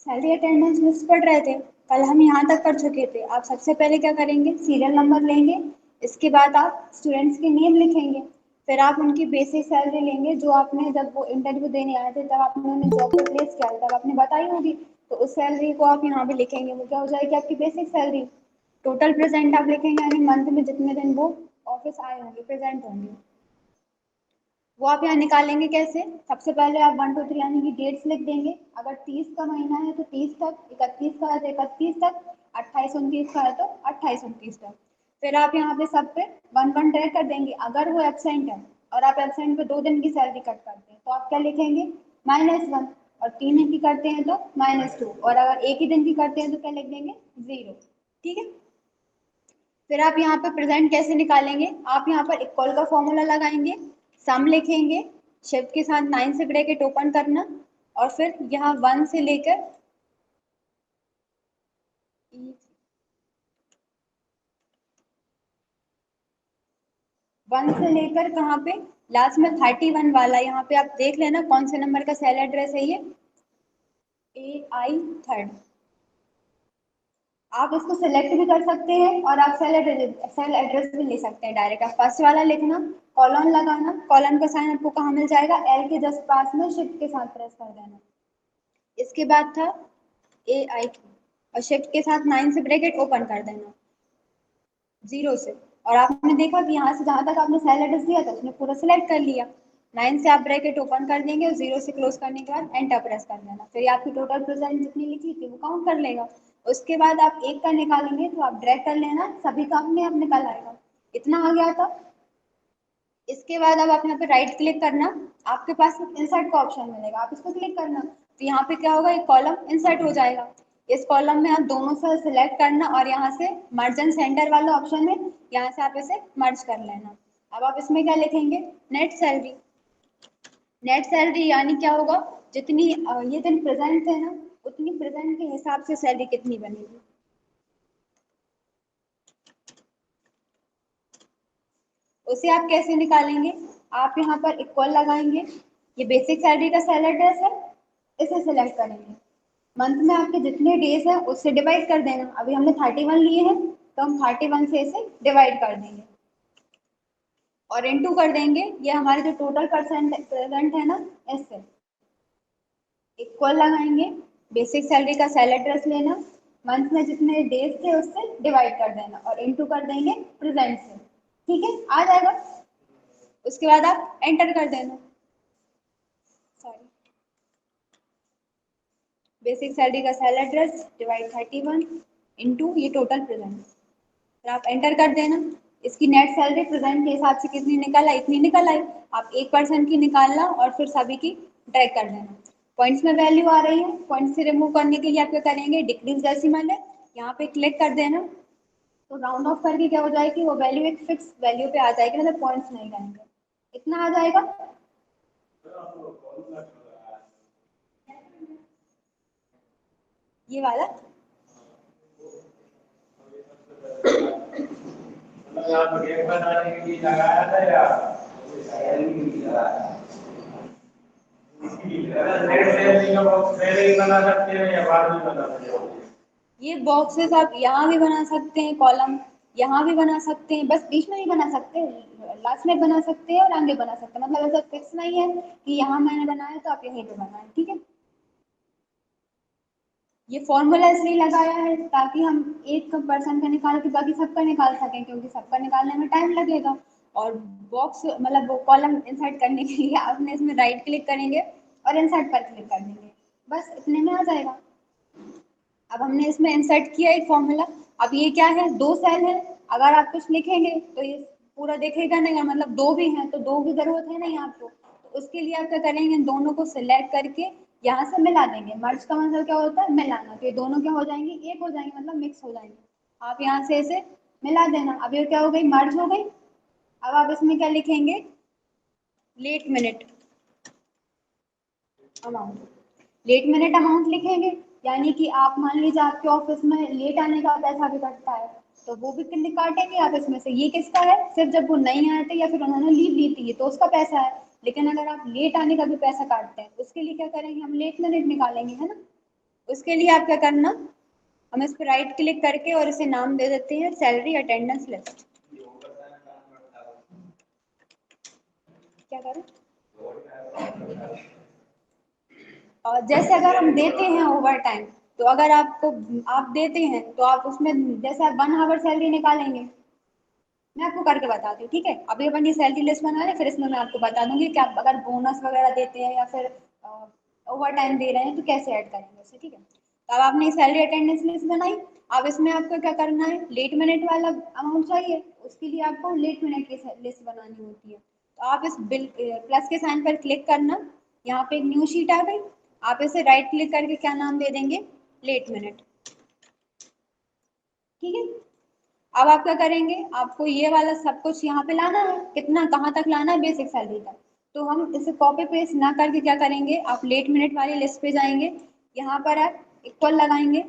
Salary attendance list पढ़ रहे थे, कल हम यहाँ तक कर चुके थे। आप सबसे पहले क्या करेंगे, सीरियल नंबर लेंगे, इसके बाद आप स्टूडेंट्स के नेम लिखेंगे, फिर आप उनकी बेसिक सैलरी लेंगे जो आपने जब वो इंटरव्यू देने आए थे तब आपने उन्हें जॉब पे प्लेस किया तब आपने बताई होगी, तो उस सैलरी को आप यहाँ पे लिखेंगे, वो क्या हो जाएगी आपकी बेसिक सैलरी। टोटल प्रेजेंट आप लिखेंगे यानी मंथ में जितने दिन वो ऑफिस आए होंगे, प्रेजेंट होंगे, वो आप यहाँ निकालेंगे कैसे। सबसे पहले आप 1 2 3 यानी कि डेट्स लिख देंगे। अगर 30 का महीना है तो 30 तक, 31 का है तो 31 तक, 28 29 का है तो 28 29 तक। फिर आप यहाँ पे सब पे 1 1 ट्रैक कर देंगे। अगर वो एबसेंट है और आप एबसेंट पे 2 दिन की सैलरी कट करते हैं तो आप क्या लिखेंगे, -1, और 3 दिन की करते हैं तो -2, और अगर एक ही दिन की करते हैं तो क्या लिख देंगे, 0। ठीक है। फिर आप यहाँ पे प्रेजेंट कैसे निकालेंगे, आप यहाँ पर इक्वल का फॉर्मूला लगाएंगे, सम लिखेंगे, शिफ्ट के साथ 9 से ब्रैकेट ओपन करना, और फिर यहाँ 1 से लेकर 1 से लेकर कहाँ पे लास्ट में 31 वाला, यहाँ पे आप देख लेना कौन से नंबर का सेल एड्रेस है ये, AI थर्ड। आप इसको सेलेक्ट भी कर सकते हैं और आप सेल एड्रेस भी ले सकते हैं डायरेक्ट। आप फर्स्ट वाला लिखना, कॉलन लगाना, कॉलन का साइन आपको कहाँ मिल जाएगा, L के जस्ट पास में शिफ्ट के साथ प्रेस कर देना। इसके बाद था AI और शिफ्ट के साथ 9 से ब्रैकेट ओपन कर देना 0 से, और आपने देखा कि यहाँ से जहाँ तक आपने सेल एड्रेस दिया था उसने पूरा सिलेक्ट कर लिया। 9 से आप ब्रैकेट ओपन कर देंगे और 0 से क्लोज करने के बाद एंटर प्रेस कर देना, फिर आपकी टोटल प्रेजेंट जितनी लिखी थी वो काउंट कर लेगा। उसके बाद आप एक का निकालेंगे तो आप ड्रैग कर लेना, सभी का अपने आप निकल आएगा। इतना आ गया था। इसके बाद अब आप यहाँ पे राइट क्लिक करना, आपके पास इंसर्ट का ऑप्शन मिलेगा, आप इस पर क्लिक करना, तो यहाँ पे क्या होगा, एक कॉलम इंसर्ट हो जाएगा। इस कॉलम में आप दोनों से सिलेक्ट करना और यहाँ से मर्ज एंड सेंटर वाला ऑप्शन है, यहाँ से आप इसे मर्ज कर लेना। अब आप इसमें क्या लिखेंगे, नेट सैलरी। नेट सैलरी यानी क्या होगा, जितनी ये दिन प्रेजेंट है ना, उतनी प्रेजेंट के हिसाब से सैलरी कितनी बनेगी। उसे आप कैसे निकालेंगे, आप यहाँ पर इक्वल लगाएंगे, ये बेसिक सैलरी का सेल एड्रेस है, इसे सिलेक्ट करेंगे, मंथ में आपके जितने डेज हैं उससे डिवाइड कर देना। अभी हमने 31 लिए हैं तो हम 31 से इसे डिवाइड कर देंगे और इनटू कर देंगे, ये हमारे जो टोटल परसेंट प्रेजेंट है ना, इससे इक्वल लगाएंगे, बेसिक सैलरी का सेल एड्रेस लेना, मंथ में जितने डेज थे उससे डिवाइड कर देना और इनटू कर देंगे प्रेजेंट से। ठीक है, आ जाएगा। उसके बाद आप एंटर कर देना, सॉरी, बेसिक सैलरी का सेल एड्रेस डिवाइड 31 इनटू ये टोटल प्रेजेंट, फिर आप एंटर कर देना। इसकी नेट सैलरी प्रेजेंट के हिसाब से कितनी निकल आई, इतनी निकल आई। आप 1% की निकालना और फिर सभी की ड्रैग कर देना। पॉइंट्स में वैल्यू आ रही है, पॉइंट से रिमूव करने के लिए आप क्या करेंगे, डिक्रीज डेसिमल है, यहाँ पे क्लिक कर देना, तो राउंड ऑफ करके क्या हो जाएगी, वो वैल्यू एक फिक्स वैल्यू पे आ जाएगी, मतलब पॉइंट्स नहीं रहेंगे। इतना आ जाएगा। ये वाला ये बॉक्सेस आप यहाँ भी बना सकते हैं, कॉलम यहाँ भी बना सकते हैं, बस बीच में नहीं बना सकते, लास्ट में बना सकते हैं और आगे बना सकते हैं, मतलब ऐसा फिक्स नहीं है कि यहाँ मैंने बनाया तो आप यहीं पे बनाएं। ठीक है, ये फॉर्मूला इसलिए लगाया है ताकि हम एक पर्सन का निकाल के बाकी सबका निकाल सकें, क्योंकि सबका निकालने में टाइम लगेगा। और बॉक्स मतलब वो कॉलम इंसर्ट करने के लिए आपने इसमें राइट क्लिक करेंगे और इंसर्ट पर क्लिक कर देंगे, बस इतने में आ जाएगा। अब हमने इसमें इंसर्ट किया एक फॉर्मूला। अब ये क्या है, 2 सेल है, अगर आप कुछ लिखेंगे तो ये पूरा देखेगा नहीं, मतलब 2 भी हैं तो 2 की जरूरत है नहीं आपको, तो उसके लिए आप क्या करेंगे, दोनों को सिलेक्ट करके यहाँ से मिला देंगे। मर्ज का मतलब क्या होता है, मिलाना, तो ये दोनों क्या हो जाएंगे, एक हो जाएंगे, मतलब मिक्स हो जाएंगे। आप यहाँ से इसे मिला देना। अब ये क्या हो गई, मर्ज हो गई। अब आप इसमें क्या लिखेंगे, लेट मिनट अमाउंट, लेट मिनट अमाउंट लिखेंगे, यानी कि आप मान लीजिए आपके ऑफिस में लेट आने का पैसा भी कटता है, तो वो भी काटेंगे आप इसमें से। ये किसका है, सिर्फ जब वो नहीं आए थे या फिर उन्होंने लीव ली थी तो उसका पैसा है, लेकिन अगर आप लेट आने का भी पैसा काटते हैं उसके लिए क्या करेंगे, हम लेट मिनट निकालेंगे, है ना। उसके लिए आप क्या करना, हम इस पर राइट क्लिक करके और इसे नाम दे देते हैं सैलरी अटेंडेंस लिस्ट। क्या करें, और जैसे अगर हम देते हैं ओवर टाइम, तो अगर आपको आप देते हैं तो आप उसमें जैसे आप 1 आवर सैलरी निकालेंगे, मैं आपको करके बताती हूँ, ठीक है। अभी अपन ये सैलरी लिस्ट बना रहे हैं, फिर इसमें मैं आपको बता दूंगी कि आप अगर बोनस वगैरह देते हैं या फिर ओवर टाइम दे रहे हैं तो कैसे ऐड करेंगे उसे, ठीक है। तो अब आपने सैलरी अटेंडेंस लिस्ट बनाई। अब इसमें आपको क्या करना है, लेट मिनट वाला अमाउंट चाहिए, उसके लिए आपको लेट मिनट की लिस्ट बनानी होती है। तो आप इस बिल प्लस के साइन पर क्लिक करना, यहाँ पे एक न्यू शीट आ गई, आप इसे राइट क्लिक करके क्या नाम दे देंगे, लेट मिनट, ठीक है। अब आप क्या करेंगे, आपको ये वाला सब कुछ यहाँ पे लाना है, कितना कहाँ तक लाना है, बेसिक सैलरी तक। तो हम इसे कॉपी पेस्ट ना करके क्या करेंगे, आप लेट मिनट वाली लिस्ट पे जाएंगे, यहाँ पर आप इक्वल लगाएंगे,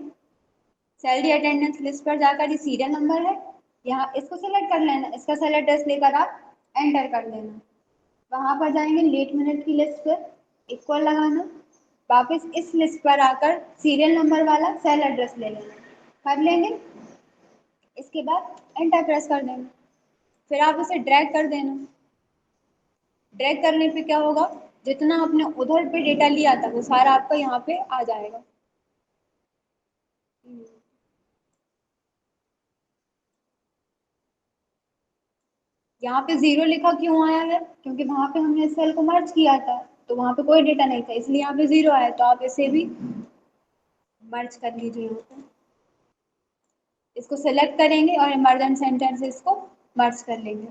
सैलरी अटेंडेंस लिस्ट पर जाकर ये सीरियल नंबर है, यहाँ इसको सेलेक्ट कर लेना, इसका सेल एड्रेस लेकर आप एंटर कर देना, वहां पर जाएंगे लेट मिनट की लिस्ट पर, इक्वल लगाना, वापस इस लिस्ट पर आकर सीरियल नंबर वाला सेल एड्रेस ले लेना, कर लेंगे। इसके बाद एंटर प्रेस कर देना, फिर आप इसे ड्रैग कर देना। ड्रैग करने पे क्या होगा, जितना आपने उधर पे डेटा लिया था वो सारा आपका यहाँ पे आ जाएगा। यहाँ पे जीरो लिखा क्यों आया है, क्योंकि वहां पे हमने इस सेल को मर्ज किया था, तो वहां पे कोई डेटा नहीं था, इसलिए यहाँ पे जीरो आया। तो आप इसे भी मर्ज कर लीजिए, यहाँ पे इसको सेलेक्ट करेंगे और इमरजेंट सेंटर से इसको मर्ज कर लेंगे।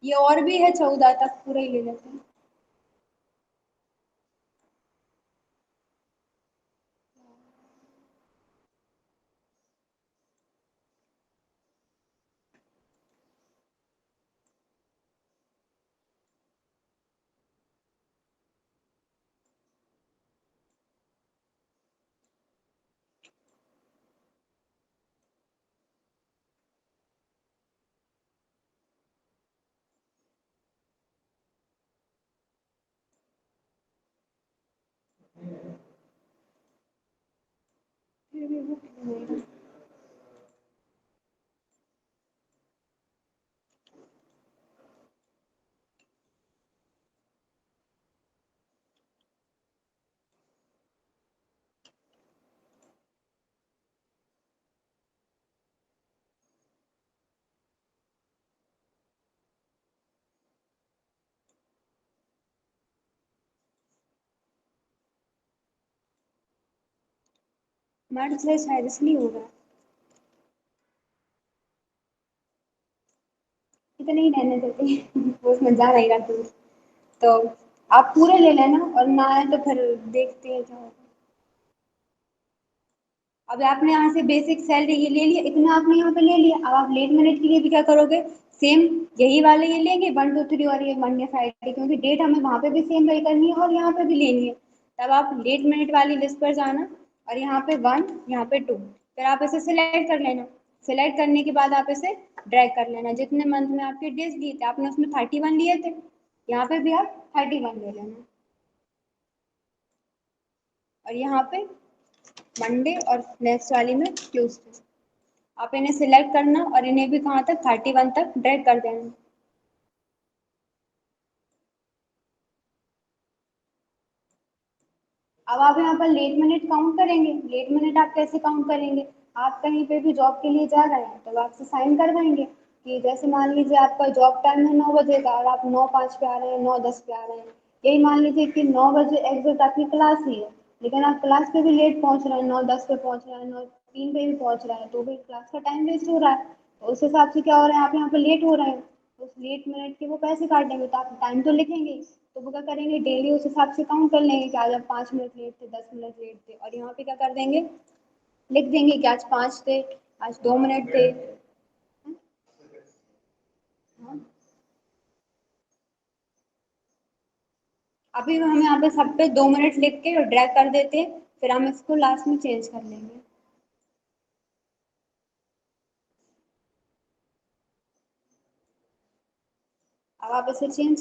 ये और भी है 14 तक, पूरा ही ले लेते हैं। मर्ज है शायद इसलिए होगा, इतने ही रहने देते हैं वो उसमें जा रहेगा तो आप पूरे ले लेना, और ना आए तो फिर देखते हैं क्या होगा। अब आपने यहाँ से बेसिक सैलरी ये ले लिया, इतना आपने यहाँ पे ले लिया। अब आप लेट मिनट के लिए भी क्या करोगे, सेम यही वाले ये लेंगे 1 2 3 और ये मंडे फ्राइडे, क्योंकि डेट हमें वहाँ पे भी सेम वही करनी है और यहाँ पे भी लेनी है। तब आप लेट मिनट वाली लिस्ट पर जाना, और यहाँ पे 1, यहाँ पे 2, फिर आप इसे सिलेक्ट कर लेना। सिलेक्ट करने के बाद आप इसे ड्रैग कर लेना, जितने मंथ में आपके डेज दिए थे आपने उसमें 31 लिए थे, यहाँ पे भी आप 31 ले लेना, और यहाँ पे मंडे और नेक्स्ट वाली में ट्यूसडे। आप इन्हें सिलेक्ट करना और इन्हें भी कहाँ तक, 31 तक ड्रैग कर देना। अब आप यहाँ पर लेट मिनट काउंट करेंगे। लेट मिनट आप कैसे काउंट करेंगे, आप कहीं पे भी जॉब के लिए जा रहे हैं तो आपसे साइन करवाएंगे कि जैसे मान लीजिए आपका जॉब टाइम है 9 बजे का, और आप 9:05 पे आ रहे हैं, 9:10 पे आ रहे हैं, यही मान लीजिए कि 9 बजे एग्जैक्ट आपकी क्लास ही है, लेकिन आप क्लास पे भी लेट पहुंच रहे हैं, 9:10 पे पहुंच रहे हैं, 9:03 पे भी पहुंच रहे हैं, तो भी क्लास का टाइम वेस्ट हो रहा है। तो उस हिसाब से क्या हो रहा है, आप यहाँ पे लेट हो रहे हैं, उस लेट मिनट के वो पैसे काटेंगे, तो आप टाइम तो लिखेंगे ही। तो वो क्या करेंगे, डेली उस हिसाब से काउंट कर लेंगे कि आज आप 5 मिनट लेट थे, 10 मिनट लेट थे, और यहाँ पे क्या कर देंगे, लिख देंगे कि आज 5 थे, आज 2 मिनट थे। हाँ। अभी हम यहाँ पे सब पे 2 मिनट लिख के और ड्रैग कर देते हैं, फिर हम इसको लास्ट में चेंज कर लेंगे। अब आप इसे चेंज